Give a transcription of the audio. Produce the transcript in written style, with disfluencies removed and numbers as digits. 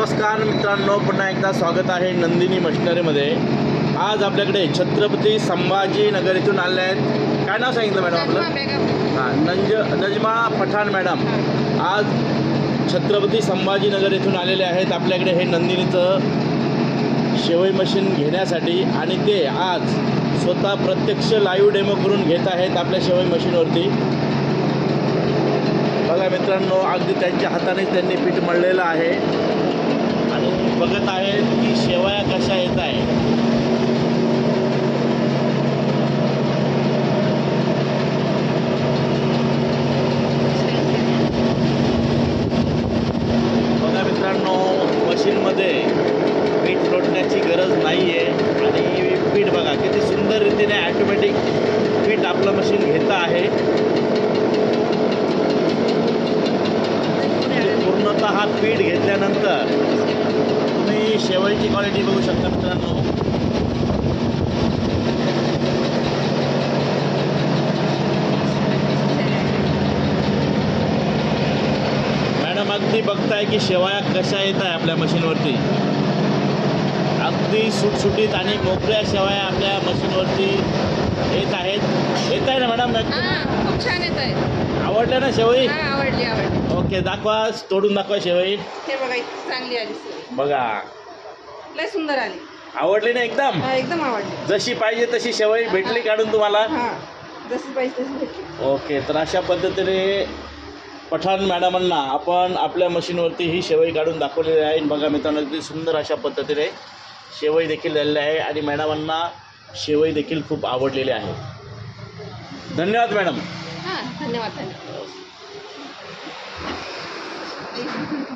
नमस्कार मित्रांनो, पुन्हा एकदा स्वागत आहे नंदिनी मशिनरीमध्ये। आज आपल्याकडे छत्रपती संभाजीनगर इथून आले आहेत। काय नाव सांगितलं मॅडम आपलं? हां, नजमा पठाण मॅडम आज छत्रपती संभाजीनगर इथून आलेले आहेत आपल्याकडे हे नंदिनीचं शेवई मशीन घेण्यासाठी, आणि ते आज स्वतः प्रत्यक्ष लाईव्ह डेमो करून घेत आहेत आपल्या शेवई मशीनवरती। बघा मित्रांनो, अगदी त्यांच्या हातानेच त्यांनी पीठ मळलेलं आहे आणि बघत आहेत की शेवया कशा येत आहे। बघा मित्रांनो, मशीनमध्ये पीठ लोटण्याची गरज नाही आहे आणि पीठ बघा किती सुंदर रीतीने ॲटोमॅटिक पीठ आपलं मशीन घेतं आहे। पूर्णतः हा पीठ घेतल्यानंतर तुम्ही शेवईची क्वालिटी बघू शकता मित्रांनो। मॅडम अगदी बघताय की शेवया कशा येत आहे आपल्या मशीनवरती। अगदी सुटसुटीत आणि मोकळ्या शेवया आपल्या मशीनवरती येत आहेत। येत आहे ना मॅडम? खूप छान येत आहे। आवडल्या ना शेवई? आवडली आवडली। ओके, दाखवा, तोडून दाखवा शेवई। हे बघा, चांगली आली शेवई, बघा लय सुंदर आली। आवडली ना? एकदम एकदम आवडली। जशी पाहिजे तशी शेवई भेटली काढून तुम्हाला? जशी पाहिजे तशी भेटली। ओके, तर अशा पद्धतीने पठाण मॅडमांना आपण आपल्या मशीनवरती ही शेवई काढून दाखवलेली आहे। बघा मित्रांनो, किती सुंदर अशा पद्धतीने शेवई देखील झालेली आहे आणि मॅडमांना शेवई देखील खूप आवडलेली आहे। धन्यवाद मॅडम। धन्यवाद।